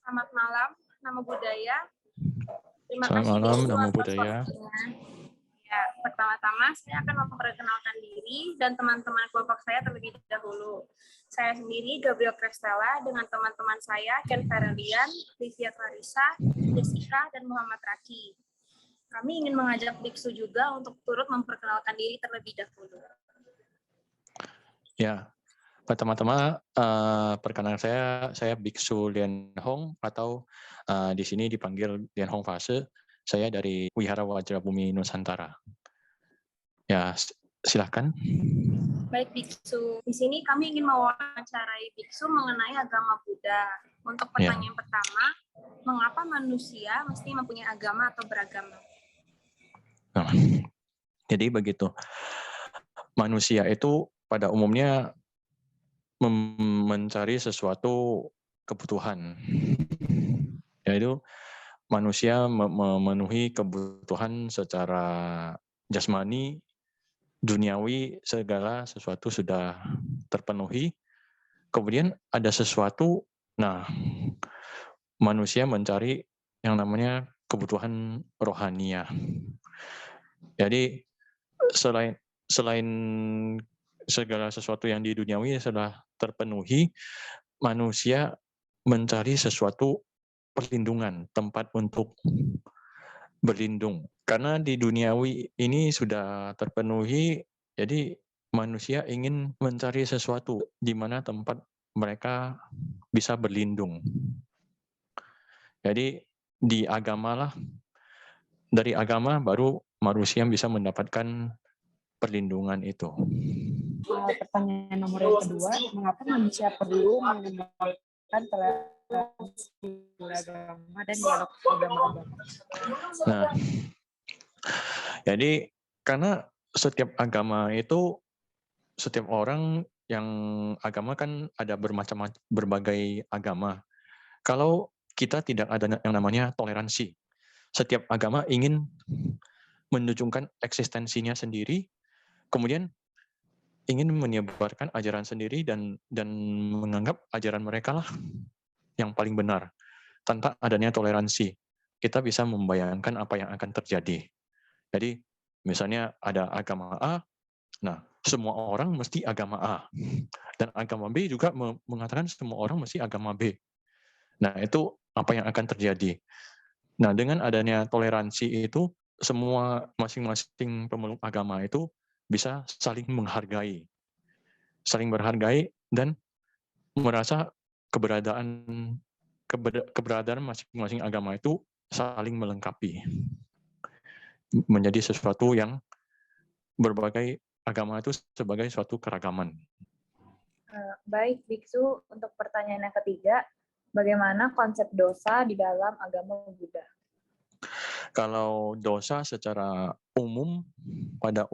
Selamat malam, nama budaya. Terima Selamat kasih malam, Biksu nama atas budaya. waktunya. Ya, pertama-tama saya akan memperkenalkan diri dan teman-teman kelompok saya terlebih dahulu. Saya sendiri Gabriel Krestella dengan teman-teman saya Ken Ferelian, Livia Clarissa, Jessica, dan Muhammad Raki. Kami ingin mengajak Biksu juga untuk turut memperkenalkan diri terlebih dahulu. Ya, pertama-tama perkenalan saya Biksu Lian Hong atau di sini dipanggil Lian Hong Fase. Saya dari Wihara Wajra Bumi Nusantara. Ya, silakan. Baik Biksu, di sini kami ingin mewawancarai Biksu mengenai agama Buddha. Untuk pertanyaan pertama, mengapa manusia mesti mempunyai agama atau beragama? Nah, jadi begitu. Manusia itu pada umumnya mencari sesuatu kebutuhan, yaitu manusia memenuhi kebutuhan secara jasmani, duniawi, segala sesuatu sudah terpenuhi. Kemudian ada sesuatu, nah manusia mencari yang namanya kebutuhan rohaniah. Jadi selain segala sesuatu yang di duniawi sudah terpenuhi, manusia mencari sesuatu perlindungan, tempat untuk berlindung. Karena di duniawi ini sudah terpenuhi, jadi manusia ingin mencari sesuatu di mana tempat mereka bisa berlindung. Jadi di agamalah, dari agama baru manusia bisa mendapatkan perlindungan itu. Pertanyaan nomor yang kedua, mengapa manusia perlu mengenalkan toleransi agama dan dialog agama-agama? Nah, jadi karena setiap agama itu, setiap orang yang agama kan ada berbagai agama. Kalau kita tidak ada yang namanya toleransi, setiap agama ingin menunjukkan eksistensinya sendiri, kemudian ingin menyebarkan ajaran sendiri dan menganggap ajaran mereka lah yang paling benar. Tanpa adanya toleransi, kita bisa membayangkan apa yang akan terjadi. Jadi misalnya ada agama A, nah semua orang mesti agama A. Dan agama B juga mengatakan semua orang mesti agama B. Nah itu apa yang akan terjadi. Nah dengan adanya toleransi itu, semua masing-masing pemeluk agama itu bisa saling menghargai dan merasa keberadaan masing-masing agama itu saling melengkapi, menjadi sesuatu yang berbagai agama itu sebagai suatu keragaman. Baik, Biksu, untuk pertanyaan yang ketiga, bagaimana konsep dosa di dalam agama Buddha? Kalau dosa secara umum, pada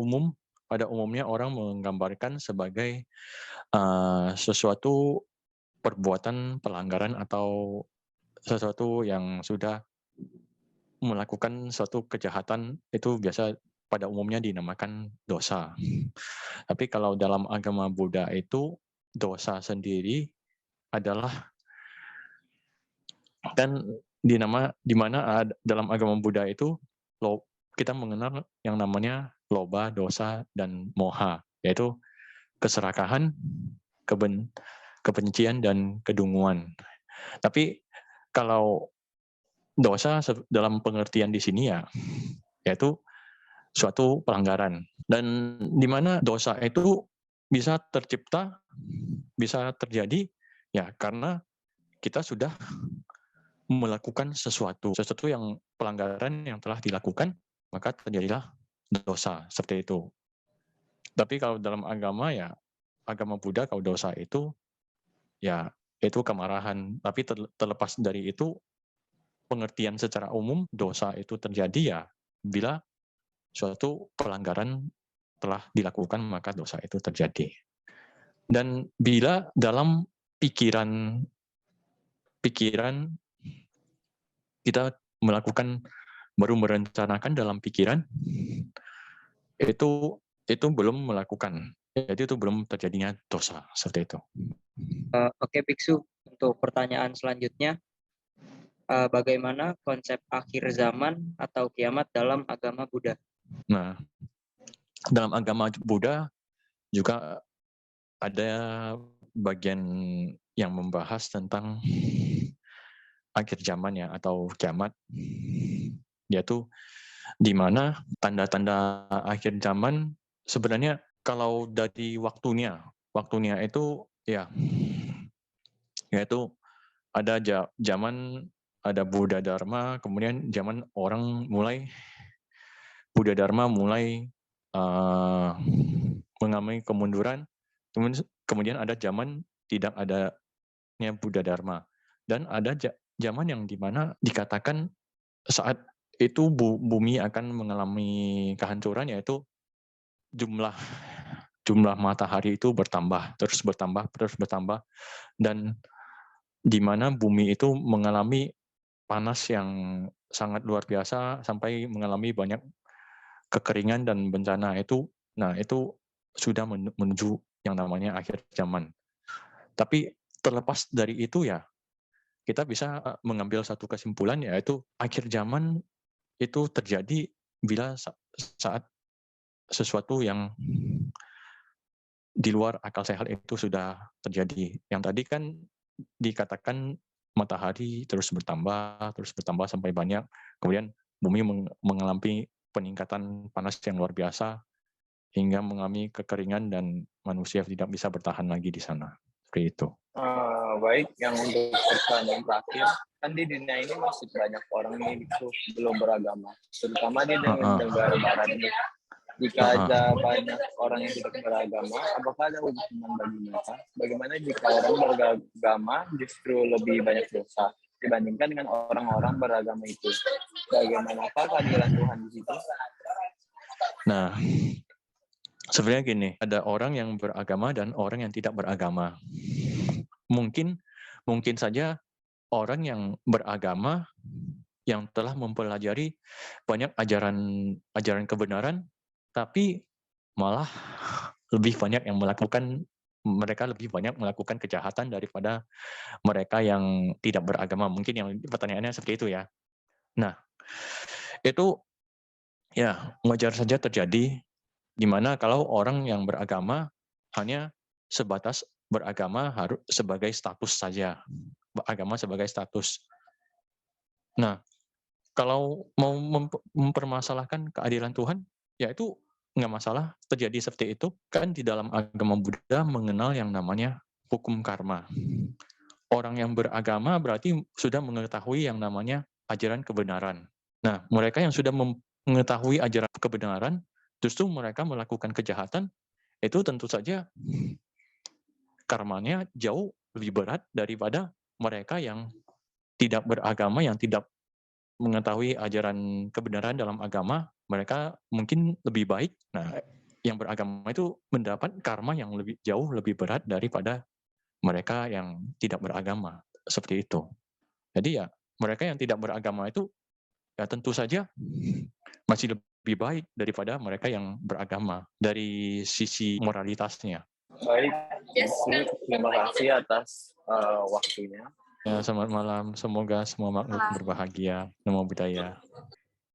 umumnya orang menggambarkan sebagai sesuatu perbuatan pelanggaran atau sesuatu yang sudah melakukan suatu kejahatan, itu biasa pada umumnya dinamakan dosa. Tapi kalau dalam agama Buddha itu, dosa sendiri adalah, dan di mana dalam agama Buddha itu kita mengenal yang namanya loba, dosa, dan moha, yaitu keserakahan, kebencian, dan kedunguan. Tapi kalau dosa dalam pengertian di sini yaitu suatu pelanggaran. Dan di mana dosa itu bisa tercipta, bisa terjadi, ya karena kita sudah melakukan sesuatu yang pelanggaran yang telah dilakukan, maka terjadilah dosa seperti itu. Tapi kalau dalam agama agama Buddha, kalau dosa itu itu kemarahan. Tapi terlepas dari itu, pengertian secara umum dosa itu terjadi bila suatu pelanggaran telah dilakukan, maka dosa itu terjadi. Dan bila dalam pikiran kita baru merencanakan dalam pikiran, itu belum melakukan, jadi itu belum terjadinya dosa seperti itu. Oke Biksu, untuk pertanyaan selanjutnya, Bagaimana konsep akhir zaman atau kiamat dalam agama Buddha? Nah, dalam agama Buddha juga ada bagian yang membahas tentang akhir zaman ya atau kiamat, yaitu di mana tanda-tanda akhir zaman sebenarnya kalau dari waktunya itu ya yaitu ada zaman ada Buddha Dharma, kemudian zaman orang mulai Buddha Dharma mulai mengalami kemunduran, kemudian ada zaman tidak adanya Buddha Dharma, dan ada zaman yang dimana dikatakan saat itu bumi akan mengalami kehancuran, yaitu jumlah matahari itu terus bertambah, dan di mana bumi itu mengalami panas yang sangat luar biasa sampai mengalami banyak kekeringan dan bencana itu. Nah, itu sudah menuju yang namanya akhir zaman. Tapi terlepas dari itu ya, kita bisa mengambil satu kesimpulan, yaitu akhir zaman itu terjadi bila saat sesuatu yang di luar akal sehat itu sudah terjadi. Yang tadi kan dikatakan matahari terus bertambah sampai banyak, kemudian bumi mengalami peningkatan panas yang luar biasa hingga mengalami kekeringan dan manusia tidak bisa bertahan lagi di sana. Seperti itu. Baik, yang untuk pertanyaan terakhir, kan di dunia ini masih banyak orang nih itu belum beragama, terutama di negara barat ini. Jika ada banyak orang yang tidak beragama, apakah ada hukuman bagi mereka? Bagaimana jika orang beragama justru lebih banyak dosa dibandingkan dengan orang-orang beragama itu? Bagaimanakah keadilan Tuhan di situ? Nah, sebenarnya gini, ada orang yang beragama dan orang yang tidak beragama. Mungkin saja orang yang beragama yang telah mempelajari banyak ajaran kebenaran, tapi malah mereka lebih banyak melakukan kejahatan daripada mereka yang tidak beragama. Mungkin yang pertanyaannya seperti itu ya. Nah, itu ya wajar saja terjadi, di mana kalau orang yang beragama hanya sebatas beragama harus sebagai status saja. Agama sebagai status. Nah, kalau mau mempermasalahkan keadilan Tuhan, ya itu nggak masalah terjadi seperti itu. Kan di dalam agama Buddha mengenal yang namanya hukum karma. Orang yang beragama berarti sudah mengetahui yang namanya ajaran kebenaran. Nah, mereka yang sudah mengetahui ajaran kebenaran, justru mereka melakukan kejahatan, itu tentu saja karmanya jauh lebih berat daripada mereka yang tidak beragama, yang tidak mengetahui ajaran kebenaran dalam agama. Mereka mungkin lebih baik. Nah, yang beragama itu mendapat karma yang jauh lebih berat daripada mereka yang tidak beragama. Seperti itu. Jadi ya, mereka yang tidak beragama itu ya tentu saja masih lebih baik daripada mereka yang beragama dari sisi moralitasnya. Baik, terima kasih atas waktunya. Ya, selamat malam. Semoga semua makhluk berbahagia. Namo Buddhaya.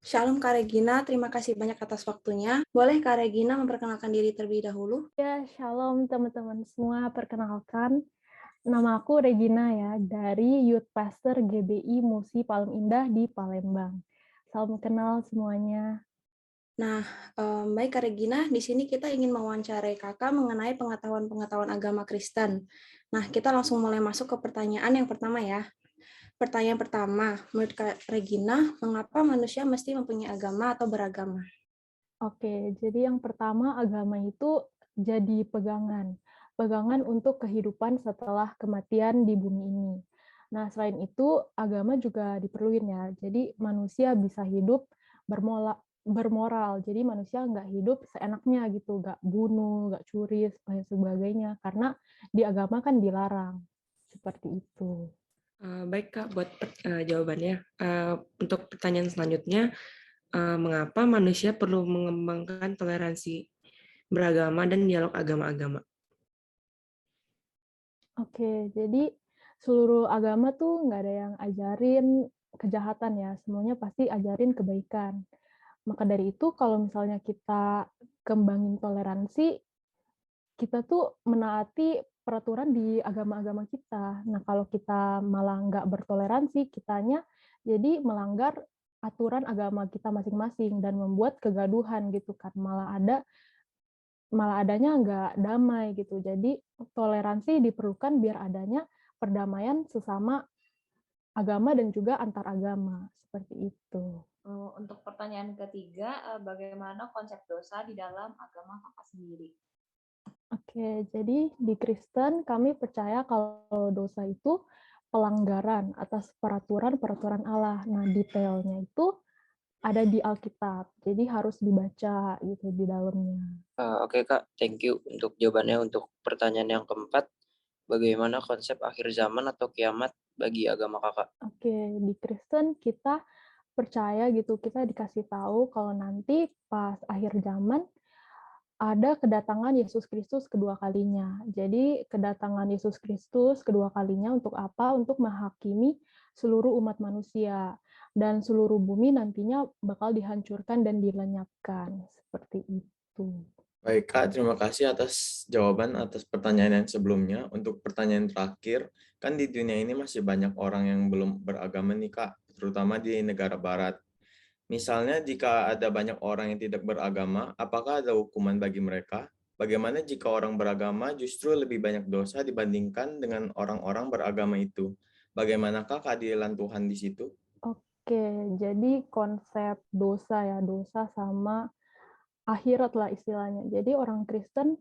Shalom Kak Regina, terima kasih banyak atas waktunya. Boleh Kak Regina memperkenalkan diri terlebih dahulu? Ya, shalom teman-teman semua. Perkenalkan, nama aku Regina ya, dari Youth Pastor GBI Musi Palem Indah di Palembang. Salam kenal semuanya. Nah, baik Kak Regina, di sini kita ingin mewawancarai Kakak mengenai pengetahuan-pengetahuan agama Kristen. Nah, kita langsung mulai masuk ke pertanyaan yang pertama ya. Pertanyaan pertama, menurut Kak Regina, mengapa manusia mesti mempunyai agama atau beragama? Oke, jadi yang pertama, agama itu jadi pegangan untuk kehidupan setelah kematian di bumi ini. Nah, selain itu, agama juga diperluin ya. Jadi manusia bisa hidup bermoral. Jadi manusia nggak hidup seenaknya gitu, nggak bunuh, nggak curi, dan sebagainya. Karena di agama kan dilarang. Seperti itu. Baik Kak, buat jawabannya. Untuk pertanyaan selanjutnya, mengapa manusia perlu mengembangkan toleransi beragama dan dialog agama-agama? Oke, jadi seluruh agama tuh nggak ada yang ajarin kejahatan ya, semuanya pasti ajarin kebaikan. Maka dari itu kalau misalnya kita kembangin toleransi, kita tuh menaati peraturan di agama-agama kita. Nah, kalau kita malah nggak bertoleransi, kitanya jadi melanggar aturan agama kita masing-masing dan membuat kegaduhan gitu kan. Malah adanya nggak damai gitu. Jadi toleransi diperlukan biar adanya perdamaian sesama agama dan juga antar agama. Seperti itu. Untuk pertanyaan ketiga, bagaimana konsep dosa di dalam agama Kakak sendiri? Oke, jadi di Kristen kami percaya kalau dosa itu pelanggaran atas peraturan-peraturan Allah. Nah, detailnya itu ada di Alkitab, jadi harus dibaca gitu di dalamnya. Oke Kak, thank you untuk jawabannya. Untuk pertanyaan yang keempat, bagaimana konsep akhir zaman atau kiamat bagi agama Kakak? Oke, di Kristen kita percaya gitu, kita dikasih tahu kalau nanti pas akhir zaman ada kedatangan Yesus Kristus kedua kalinya. Jadi kedatangan Yesus Kristus kedua kalinya untuk apa? Untuk menghakimi seluruh umat manusia. Dan seluruh bumi nantinya bakal dihancurkan dan dilenyapkan. Seperti itu. Baik, Kak. Terima kasih atas jawaban atas pertanyaan yang sebelumnya. Untuk pertanyaan terakhir, kan di dunia ini masih banyak orang yang belum beragama nih, Kak, terutama di negara barat. Misalnya jika ada banyak orang yang tidak beragama, apakah ada hukuman bagi mereka? Bagaimana jika orang beragama justru lebih banyak dosa dibandingkan dengan orang-orang beragama itu? Bagaimanakah keadilan Tuhan di situ? Oke, jadi konsep dosa ya, dosa sama akhirat lah istilahnya. Jadi orang Kristen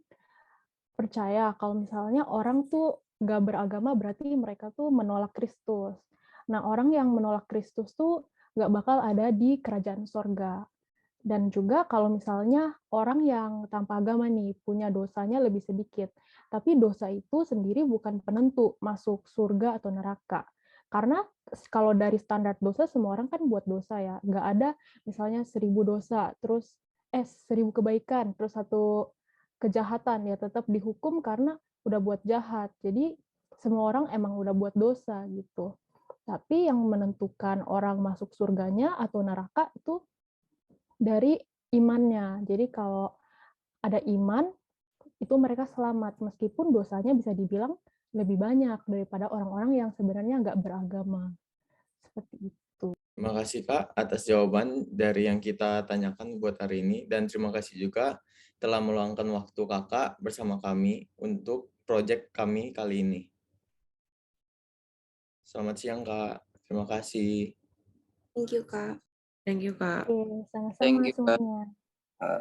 percaya kalau misalnya orang tuh nggak beragama berarti mereka tuh menolak Kristus. Nah, orang yang menolak Kristus tuh nggak bakal ada di kerajaan sorga. Dan juga kalau misalnya orang yang tanpa agama nih punya dosanya lebih sedikit, tapi dosa itu sendiri bukan penentu masuk surga atau neraka. Karena kalau dari standar dosa semua orang kan buat dosa ya, nggak ada misalnya 1000 dosa, terus 1000 kebaikan, terus 1 kejahatan ya tetap dihukum karena udah buat jahat. Jadi semua orang emang udah buat dosa gitu. Tapi yang menentukan orang masuk surganya atau neraka itu dari imannya. Jadi kalau ada iman, itu mereka selamat. Meskipun dosanya bisa dibilang lebih banyak daripada orang-orang yang sebenarnya nggak beragama. Seperti itu. Terima kasih, Kak, atas jawaban dari yang kita tanyakan buat hari ini. Dan terima kasih juga telah meluangkan waktu Kakak bersama kami untuk proyek kami kali ini. Selamat siang, Kak. Terima kasih. Thank you, Kak. Thank you, Kak. Oke, sama-sama Thank you, Kak. semuanya.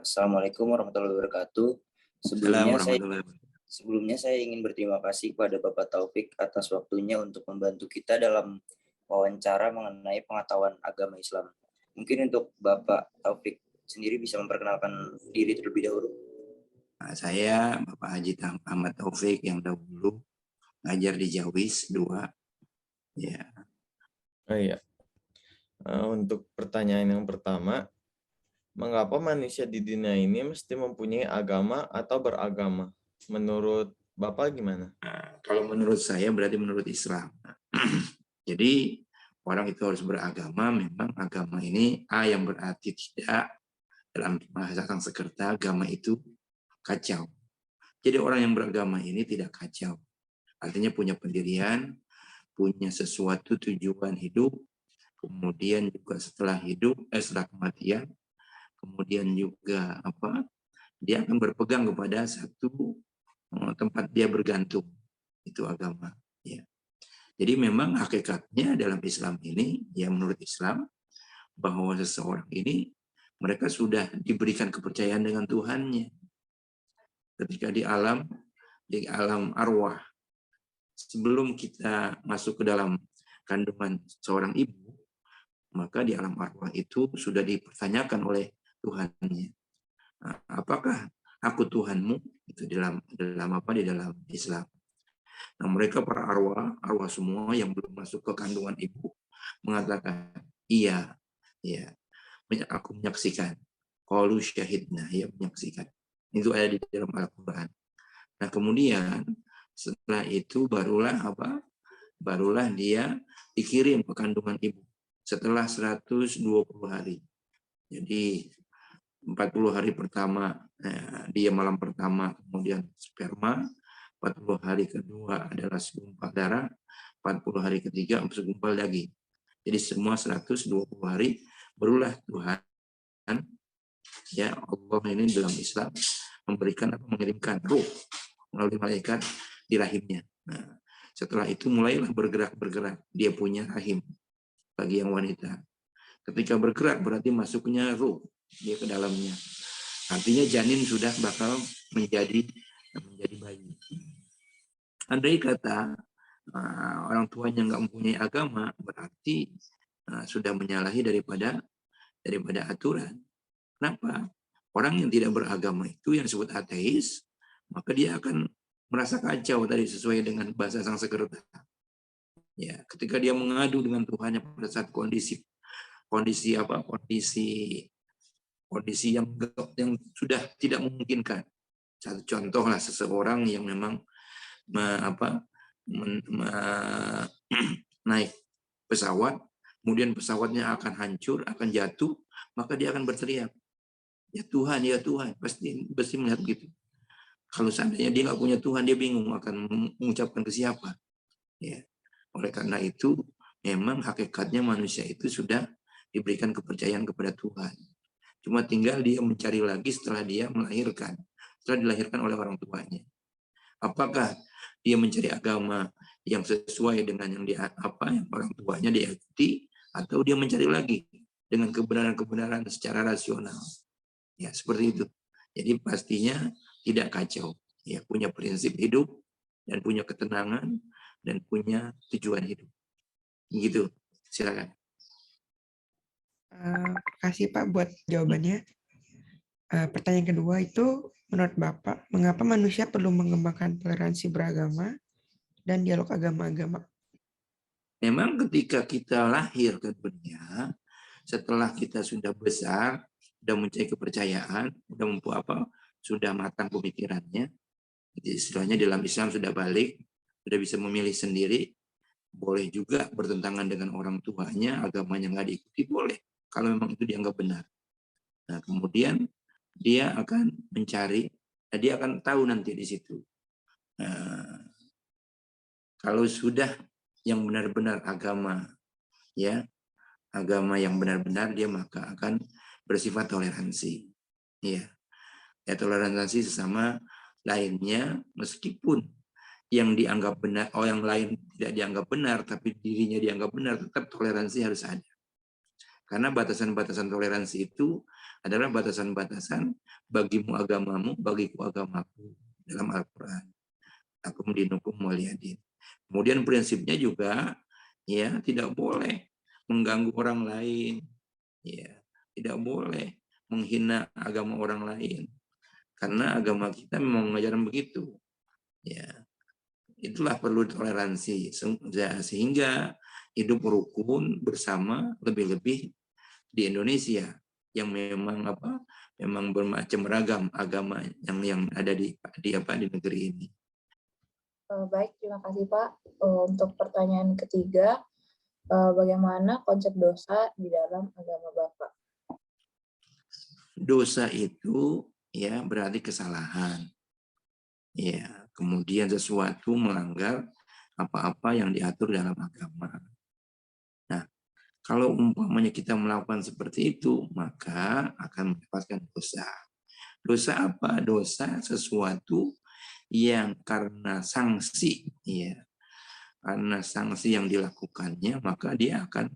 Assalamualaikum warahmatullahi wabarakatuh. Sebelumnya saya ingin berterima kasih kepada Bapak Taufik atas waktunya untuk membantu kita dalam wawancara mengenai pengetahuan agama Islam. Mungkin untuk Bapak Taufik sendiri bisa memperkenalkan diri terlebih dahulu. Saya Bapak Haji Ahmad Taufik yang dahulu ngajar di Jawis 2. Ya. Oh iya. Untuk pertanyaan yang pertama, mengapa manusia di dunia ini mesti mempunyai agama atau beragama? Menurut Bapak gimana? Kalau menurut saya berarti menurut Islam. Jadi orang itu harus beragama, memang agama ini yang berarti tidak dalam bahasa Sanskerta agama itu kacau. Jadi orang yang beragama ini tidak kacau. Artinya punya pendirian, punya sesuatu tujuan hidup, kemudian juga setelah kematian, kemudian juga dia akan berpegang kepada satu tempat dia bergantung, itu agama. Ya. Jadi memang hakikatnya dalam Islam ini, ya menurut Islam, bahwa seseorang ini mereka sudah diberikan kepercayaan dengan Tuhannya. Ketika di alam arwah, sebelum kita masuk ke dalam kandungan seorang ibu, maka di alam arwah itu sudah dipertanyakan oleh Tuhannya. Apakah aku Tuhanmu? Itu di dalam Islam. Nah, mereka para arwah semua yang belum masuk ke kandungan ibu mengatakan, iya, aku menyaksikan. Qalu syahidna, ya menyaksikan. Itu ada di dalam Al-Quran. Nah, kemudian setelah itu barulah dia dikirim ke kandungan ibu setelah 120 hari. Jadi 40 hari pertama dia malam pertama, kemudian sperma, 40 hari kedua adalah segumpal darah, 40 hari ketiga segumpal daging. Jadi semua 120 hari barulah Tuhan, ya Allah ini dalam Islam memberikan atau mengirimkan ruh melalui malaikat di rahimnya. Nah, setelah itu mulailah bergerak dia punya rahim bagi yang wanita. Ketika bergerak berarti masuknya ruh dia ke dalamnya. Artinya janin sudah bakal menjadi bayi. Andai kata orang tuanya nggak mempunyai agama, berarti sudah menyalahi daripada aturan. Kenapa? Orang yang tidak beragama itu yang disebut ateis, maka dia akan merasa kacau tadi sesuai dengan bahasa Sanskerta. Ya, ketika dia mengadu dengan Tuhannya pada saat kondisi yang sudah tidak memungkinkan. Satu contoh lah, seseorang yang memang naik pesawat, kemudian pesawatnya akan hancur, akan jatuh, maka dia akan berteriak, ya Tuhan, pasti melihat begitu. Kalau seandainya dia nggak punya Tuhan, dia bingung akan mengucapkan ke siapa. Ya. Oleh karena itu, memang hakikatnya manusia itu sudah diberikan kepercayaan kepada Tuhan. Cuma tinggal dia mencari lagi setelah dia melahirkan, setelah dilahirkan oleh orang tuanya. Apakah dia mencari agama yang sesuai dengan yang orang tuanya dia ikuti, atau dia mencari lagi dengan kebenaran-kebenaran secara rasional. Ya, seperti itu. Jadi pastinya tidak kacau. Ya, punya prinsip hidup dan punya ketenangan dan punya tujuan hidup. Gitu. Silakan. Kasih Pak buat jawabannya. Pertanyaan kedua itu, menurut Bapak, mengapa manusia perlu mengembangkan toleransi beragama dan dialog agama-agama? Memang ketika kita lahir ke dunia, setelah kita sudah besar, sudah mencari kepercayaan, sudah matang pemikirannya, jadi istilahnya dalam Islam sudah balik, sudah bisa memilih sendiri, boleh juga bertentangan dengan orang tuanya, agamanya nggak diikuti, boleh, kalau memang itu dianggap benar. Nah, kemudian dia akan mencari, dia akan tahu nanti di situ. Kalau sudah yang benar-benar agama, ya agama yang benar-benar, dia maka akan bersifat toleransi. Ya, toleransi sesama lainnya, meskipun yang dianggap benar, yang lain tidak dianggap benar, tapi dirinya dianggap benar, tetap toleransi harus ada. Karena batasan-batasan toleransi itu adalah batasan-batasan bagimu agamamu, bagiku agamaku dalam Al-Quran. Akum dinukum waliyadin. Kemudian prinsipnya juga, ya tidak boleh mengganggu orang lain, ya tidak boleh menghina agama orang lain, karena agama kita memang mengajarkan begitu. Ya, itulah perlu toleransi sehingga hidup rukun bersama, lebih-lebih di Indonesia yang memang memang bermacam ragam agama yang ada di negeri ini. Baik, terima kasih Pak. Untuk pertanyaan ketiga, bagaimana konsep dosa di dalam agama Bapak? Dosa itu ya berarti kesalahan. Ya, kemudian sesuatu melanggar apa-apa yang diatur dalam agama. Nah, kalau umpamanya kita melakukan seperti itu, maka akan mendapatkan dosa. Dosa apa? Dosa sesuatu yang karena sanksi, ya, karena sanksi yang dilakukannya, maka dia akan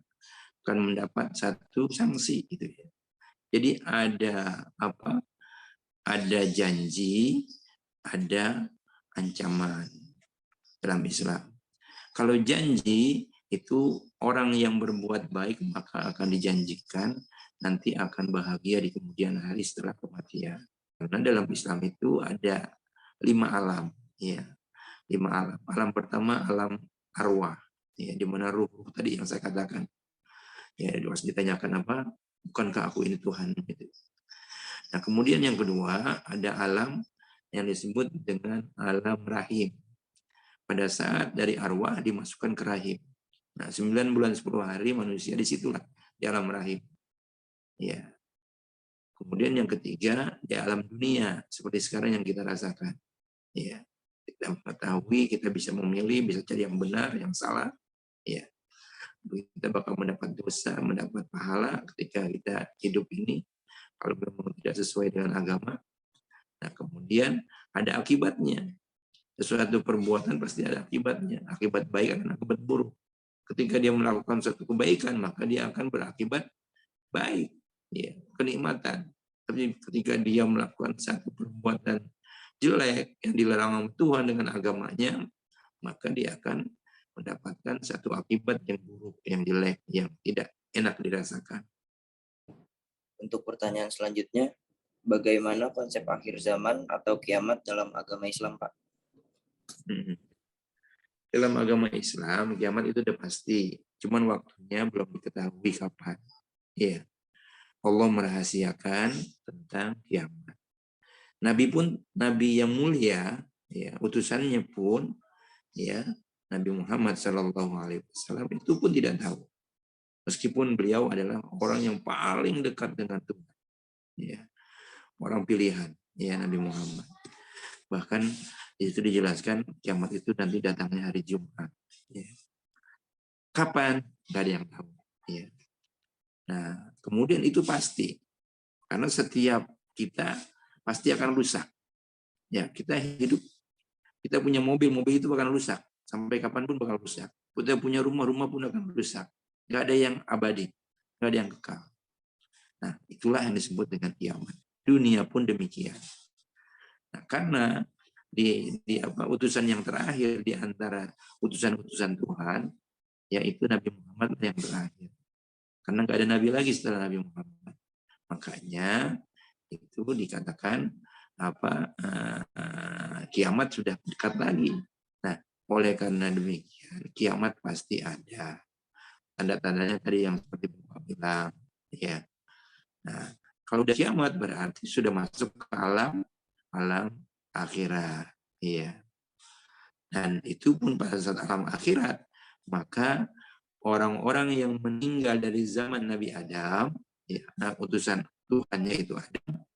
mendapat satu sanksi, gitu ya. Jadi ada ada janji, ada ancaman dalam Islam. Kalau janji itu orang yang berbuat baik maka akan dijanjikan nanti akan bahagia di kemudian hari setelah kematian. Karena dalam Islam itu ada 5 alam, ya. 5 alam. Alam pertama alam arwah, ya, di mana ruh tadi yang saya katakan. Ya, harus ditanyakan apa? Bukankah aku ini Tuhan? Gitu. Nah, kemudian yang kedua ada alam yang disebut dengan alam rahim. Pada saat dari arwah dimasukkan ke rahim. Nah, 9 bulan 10 hari manusia disitulah di alam rahim. Ya. Kemudian yang ketiga di alam dunia seperti sekarang yang kita rasakan. Ya. Kita mengetahui, kita bisa memilih, bisa cari yang benar, yang salah. Ya. Kita bakal mendapat dosa, mendapat pahala ketika kita hidup ini kalau memang tidak sesuai dengan agama. Nah, kemudian ada akibatnya. Sesuatu perbuatan pasti ada akibatnya. Akibat baik dan akibat buruk. Ketika dia melakukan suatu kebaikan, maka dia akan berakibat baik, ya, kenikmatan. Tapi ketika dia melakukan satu perbuatan jelek yang dilarang Tuhan dengan agamanya, maka dia akan mendapatkan satu akibat yang buruk, yang jelek, yang tidak enak dirasakan. Untuk pertanyaan selanjutnya, bagaimana konsep akhir zaman atau kiamat dalam agama Islam, Pak? Dalam agama Islam, kiamat itu udah pasti. Cuman waktunya belum diketahui kapan. Ya, Allah merahasiakan tentang kiamat. Nabi pun, Nabi yang mulia, ya, utusannya pun, ya, Nabi Muhammad SAW itu pun tidak tahu. Meskipun beliau adalah orang yang paling dekat dengan Tuhan. Ya, orang pilihan, ya, Nabi Muhammad. Bahkan di situ dijelaskan kiamat itu nanti datangnya hari Jumat. Ya. Kapan? Gak ada yang tahu. Ya. Nah, kemudian itu pasti. Karena setiap kita pasti akan rusak. Ya, kita hidup, kita punya mobil itu akan rusak. Sampai kapanpun bakal rusak. Kita punya rumah pun akan rusak. Gak ada yang abadi. Gak ada yang kekal. Nah, itulah yang disebut dengan kiamat. Dunia pun demikian. Nah, karena di utusan yang terakhir di antara utusan-utusan Tuhan, yaitu Nabi Muhammad yang terakhir. Karena nggak ada nabi lagi setelah Nabi Muhammad. Makanya itu dikatakan kiamat sudah dekat lagi. Nah, oleh karena demikian kiamat pasti ada. Tanda-tandanya tadi yang seperti Bapak bilang, ya. Nah, kalau udah kiamat berarti sudah masuk ke alam akhirat, iya. Dan itu pun pada saat alam akhirat, maka orang-orang yang meninggal dari zaman Nabi Adam, ya, nah, utusan Tuhan yaitu Adam,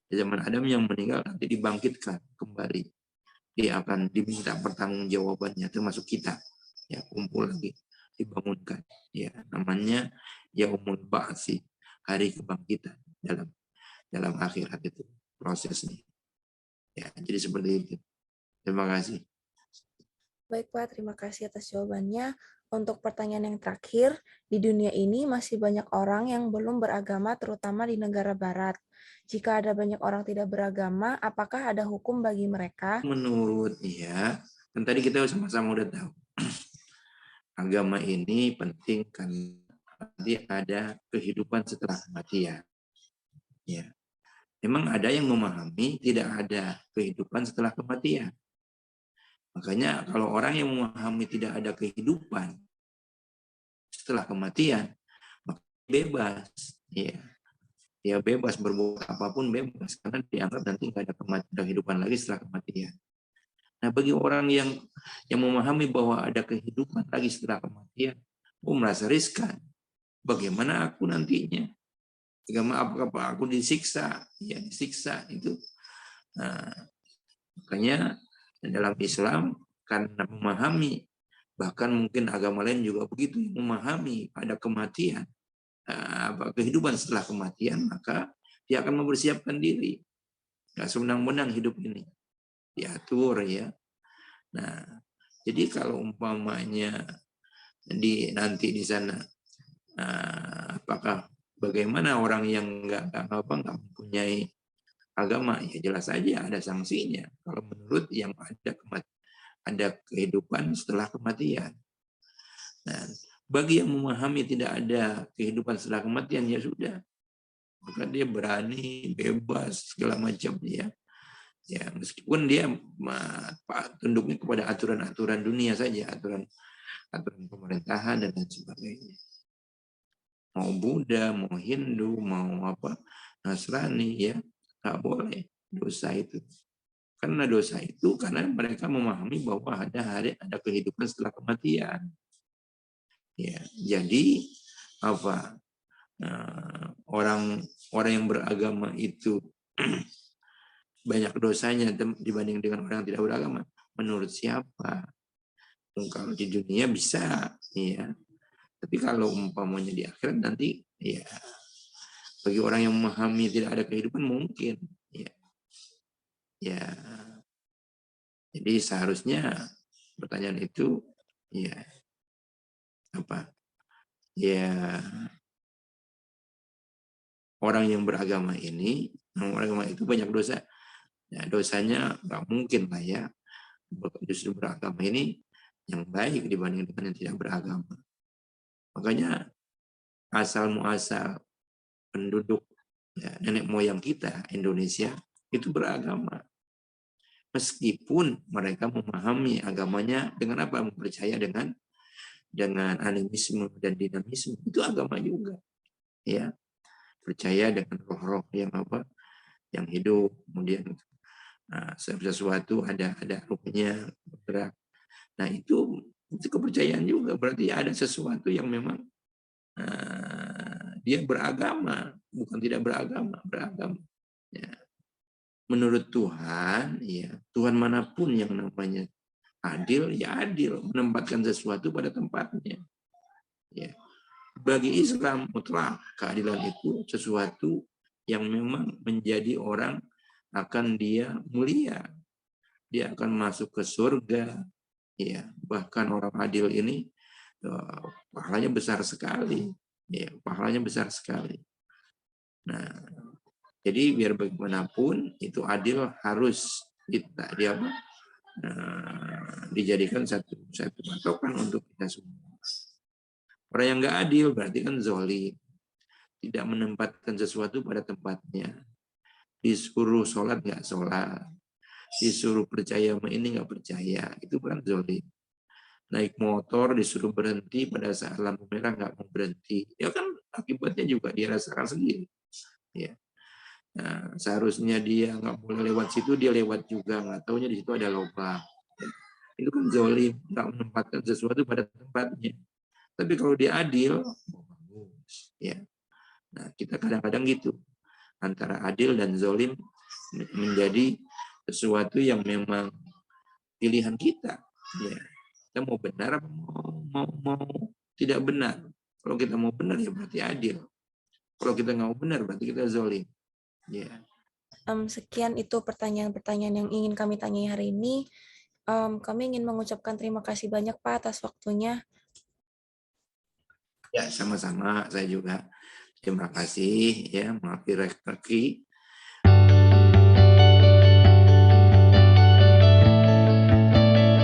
di zaman Adam yang meninggal nanti dibangkitkan kembali. Dia akan diminta pertanggungjawabannya, termasuk kita, ya, kumpul lagi, dibangunkan, ya, namanya Yaumul Ba'tsi, hari kebangkitan dalam akhirat itu prosesnya. Ya, jadi seperti itu. Terima kasih. Baik Pak, terima kasih atas jawabannya. Untuk pertanyaan yang terakhir, di dunia ini masih banyak orang yang belum beragama, terutama di negara barat. Jika ada banyak orang tidak beragama, apakah ada hukum bagi mereka? Menurut ya, kan tadi kita sama-sama udah tahu. Agama ini penting karena nanti ada kehidupan setelah kematian. Ya. Memang ada yang memahami tidak ada kehidupan setelah kematian. Makanya kalau orang yang memahami tidak ada kehidupan setelah kematian, maka bebas. Ya. Dia bebas berbuat apapun bebas karena dianggap nanti nggak ada kehidupan lagi setelah kematian. Nah, bagi orang yang memahami bahwa ada kehidupan lagi setelah kematian, merasa riskan. Bagaimana aku nantinya? Apakah aku disiksa? Ya, disiksa itu. Nah, makanya dalam Islam karena memahami, bahkan mungkin agama lain juga begitu, memahami ada kematian, kehidupan setelah kematian, maka dia akan mempersiapkan diri. Nggak semenang-menang hidup ini. Diatur, ya. Nah, jadi kalau umpamanya nanti di sana, apakah bagaimana orang yang nggak mempunyai agama, ya jelas saja ada sanksinya. Kalau menurut yang ada kehidupan setelah kematian. Nah, bagi yang memahami tidak ada kehidupan setelah kematian, ya sudah, maka dia berani bebas segala macam, ya. Ya, meskipun dia tunduknya kepada aturan-aturan dunia saja, aturan pemerintahan dan lain sebagainya. Mau Buddha, mau Hindu, mau Nasrani, ya, nggak boleh dosa itu. Karena dosa itu karena mereka memahami bahwa ada kehidupan setelah kematian. Ya, jadi apa? Orang yang beragama itu banyak dosanya dibanding dengan orang yang tidak beragama. Menurut siapa? Kalau di dunia bisa, ya. Tapi kalau umpamanya di akhirat nanti, ya bagi orang yang memahami tidak ada kehidupan mungkin, ya. Ya. Jadi seharusnya pertanyaan itu, ya apa? Ya orang yang beragama ini, orang beragama itu banyak dosa. Ya, dosanya nggak mungkin lah ya. Justru beragama ini yang baik dibanding dengan yang tidak beragama. Makanya asal muasal penduduk ya, nenek moyang kita Indonesia itu beragama. Meskipun mereka memahami agamanya dengan apa? Percaya dengan animisme dan dinamisme, itu agama juga. Ya. Percaya dengan roh-roh yang apa? Yang hidup, kemudian sesuatu ada ruhnya bergerak. Nah, itu kepercayaan juga, berarti ada sesuatu yang memang dia beragama, bukan tidak beragama. Ya. Menurut Tuhan, ya Tuhan manapun yang namanya adil, ya adil, menempatkan sesuatu pada tempatnya. Ya. Bagi Islam mutlak keadilan itu sesuatu yang memang menjadi orang akan dia mulia, dia akan masuk ke surga, ya bahkan orang adil ini pahalanya besar sekali, ya pahalanya besar sekali. Nah, jadi biar bagaimanapun itu adil harus dijadikan satu patokan untuk kita semua. Orang yang nggak adil berarti kan zolim, tidak menempatkan sesuatu pada tempatnya. Disuruh sholat nggak sholat, disuruh percaya sama ini nggak percaya, itu kan zolim. Naik motor disuruh berhenti pada saat lampu merah nggak mau berhenti, ya kan akibatnya juga dia rasakan sendiri. Ya. Nah, seharusnya dia nggak boleh lewat situ, dia lewat juga, nggak taunya di situ ada lubang. Itu kan zolim, nggak menempatkan sesuatu pada tempatnya. Tapi kalau dia adil, bagus. Ya. Nah, kita kadang-kadang gitu. Antara adil dan zolim menjadi sesuatu yang memang pilihan kita. Ya. Kita mau benar, mau tidak benar. Kalau kita mau benar, ya berarti adil. Kalau kita nggak mau benar, berarti kita zolim. Ya. Sekian itu pertanyaan-pertanyaan yang ingin kami tanyai hari ini. Kami ingin mengucapkan terima kasih banyak Pak atas waktunya. Ya, sama-sama. Saya juga terima kasih ya, maafkan rezeki